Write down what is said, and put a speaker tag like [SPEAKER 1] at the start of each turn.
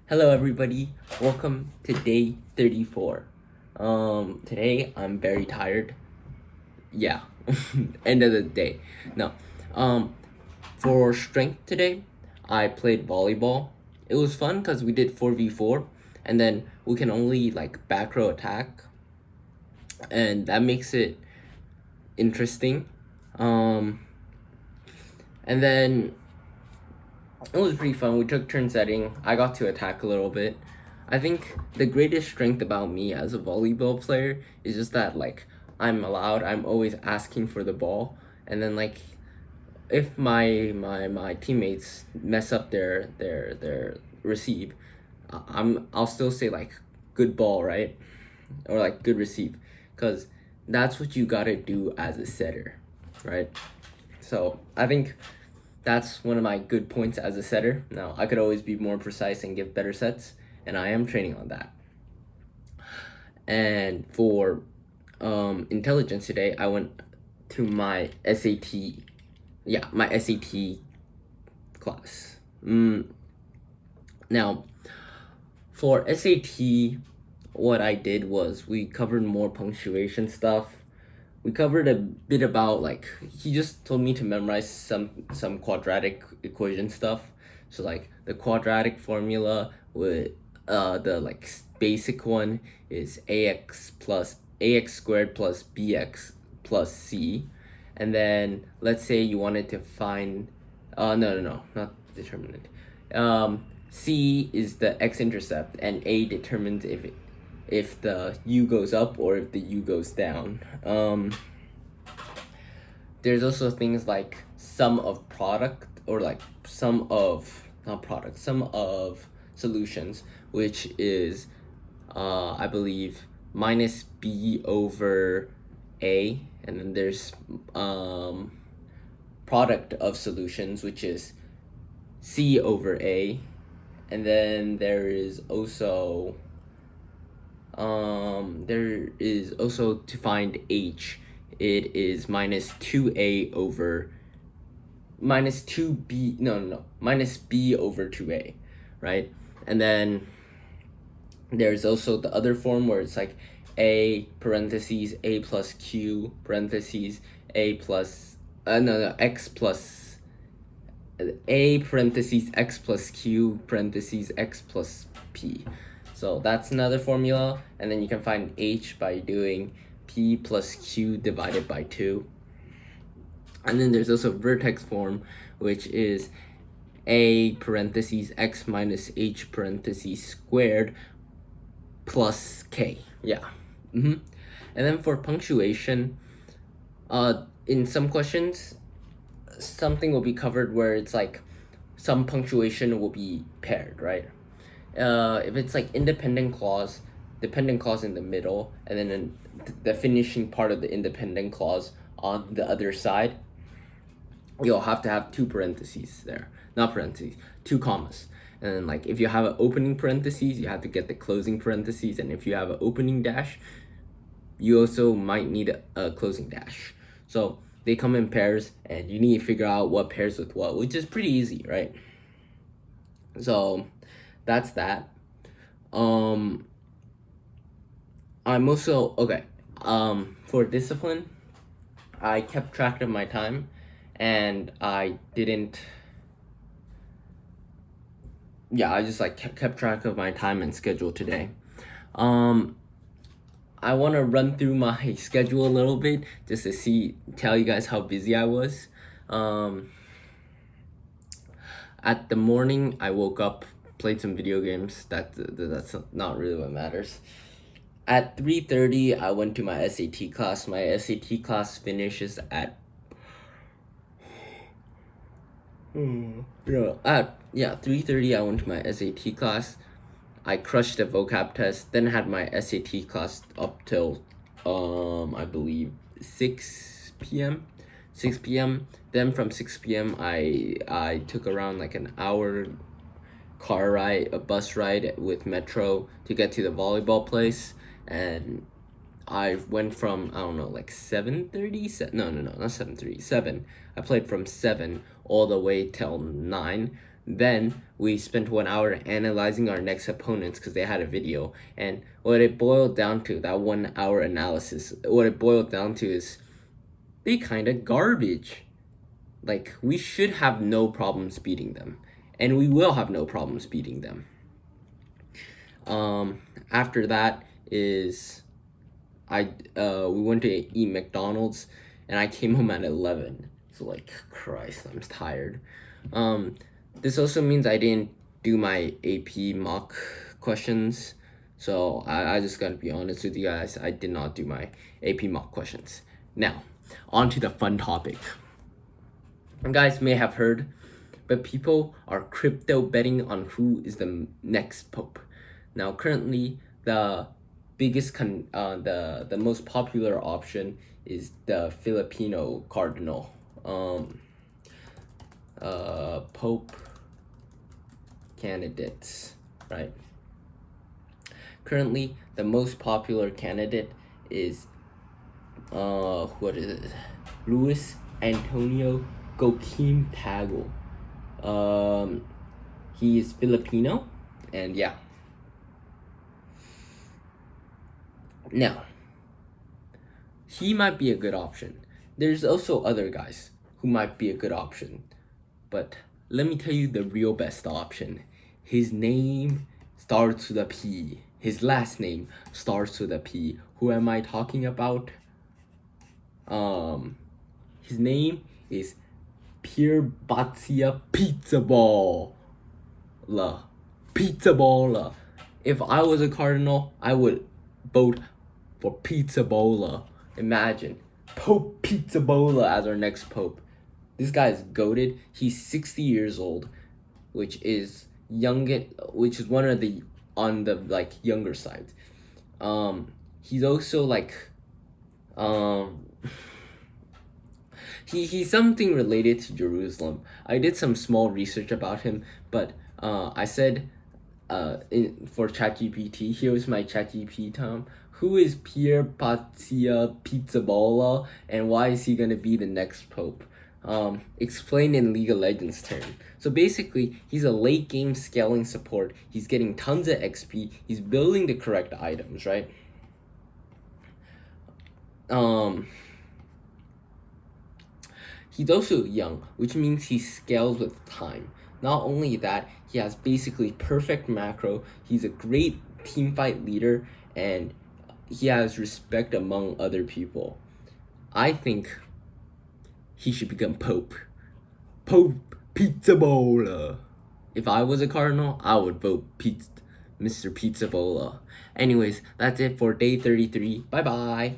[SPEAKER 1] Hello everybody, welcome to day 34. Today I'm very tired. Yeah, end of the day. No, um, for strength today, I played volleyball. It was fun because we did 4v4 and then we can only like back row attack and that makes it interesting. Um, and then it was pretty fun. We took turns setting. I got to attack a little bit. I think the greatest strength about me as a volleyball player is just that I'm always asking for the ball, and then if my teammates mess up their receive, I'll still say good ball, right? Or good receive, cuz that's what you got to do as a setter, right? So, I think that's one of my good points as a setter. Now, I could always be more precise and give better sets, and I am training on that. And for intelligence today, I went to my SAT. Yeah, my SAT class. Now, for SAT, what I did was we covered more punctuation stuff. We covered a bit about he just told me to memorize some quadratic equation stuff. So the quadratic formula with the basic one is ax squared plus bx plus c, and then let's say you wanted to find no, not determinant. C is the x-intercept and a determines if the u goes up or if the u goes down. There's also things like sum of product or sum of not product, sum of solutions, which is I believe minus b over a, and then there's product of solutions, which is c over a, and then there is also to find h, it is minus 2a over minus 2b, no, minus b over 2a, right? And then there's also the other form where it's a parentheses a plus q parentheses a plus x plus a parentheses x plus q parentheses x plus p. So that's another formula, and then you can find h by doing p plus q divided by 2. And then there's also vertex form, which is a parentheses x minus h parentheses squared plus k. Yeah. And then for punctuation, in some questions, something will be covered where it's some punctuation will be paired, right? If it's independent clause, dependent clause in the middle, and then the finishing part of the independent clause on the other side, you'll have to have two parentheses there. Not parentheses, two commas. And then if you have an opening parentheses, you have to get the closing parentheses, and if you have an opening dash, you also might need a closing dash. So they come in pairs, and you need to figure out what pairs with what, which is pretty easy, right? So that's that. I'm also okay. For discipline, I kept track of my time, and I didn't. Yeah, I just kept track of my time and schedule today. I want to run through my schedule a little bit just to tell you guys how busy I was. At the morning, I woke up, played some video games. That's not really what matters. At 3:30, I went to my SAT class. My SAT class finishes at 3:30. I went to my SAT class. I crushed the vocab test, then had my SAT class up till I believe 6 p.m. 6 p.m. Then from 6 p.m. I took around an hour a bus ride with Metro to get to the volleyball place, and I went from 7:30. No, not 7:30. 7. I played from 7 all the way till 9. Then we spent 1 hour analyzing our next opponents because they had a video. And what it boiled down to, that 1 hour analysis, what it boiled down to is they kind of garbage. Like, we should have no problems beating them. And we will have no problems beating them. After that is we went to eat McDonald's, and I came home at 11. So, like, Christ, I'm tired. This also means I didn't do my AP mock questions. So I just gotta be honest with you guys, I did not do my AP mock questions. Now, on to the fun topic. You guys may have heard, but people are crypto betting on who is the next pope. Now, currently, the the most popular option is the Filipino cardinal, pope candidates, right? Currently, the most popular candidate is what is it? Luis Antonio Gokim Tagle. He is Filipino, and yeah. Now, he might be a good option. There's also other guys who might be a good option, but let me tell you the real best option. His name starts with a P. His last name starts with a P. Who am I talking about? His name is Pizzaballa. Pizzaballa. If I was a cardinal, I would vote for Pizzaballa. Imagine Pope Pizzaballa as our next pope. This guy is goated. He's 60 years old, which is one of the on the like younger side. He's also like he's something related to Jerusalem. I did some small research about him, but I said for ChatGPT, here's my ChatGPT term. Who is Pier Pazia Pizzaballa, and why is he gonna be the next pope? Explained in League of Legends term. So basically, he's a late game scaling support. He's getting tons of XP. He's building the correct items, right? He's also young, which means he scales with time. Not only that, he has basically perfect macro. He's a great teamfight leader, and he has respect among other people. I think he should become Pope. Pope Pizzaballa. If I was a cardinal, I would vote Mr. Pizzaballa. Anyways, that's it for day 33. Bye-bye.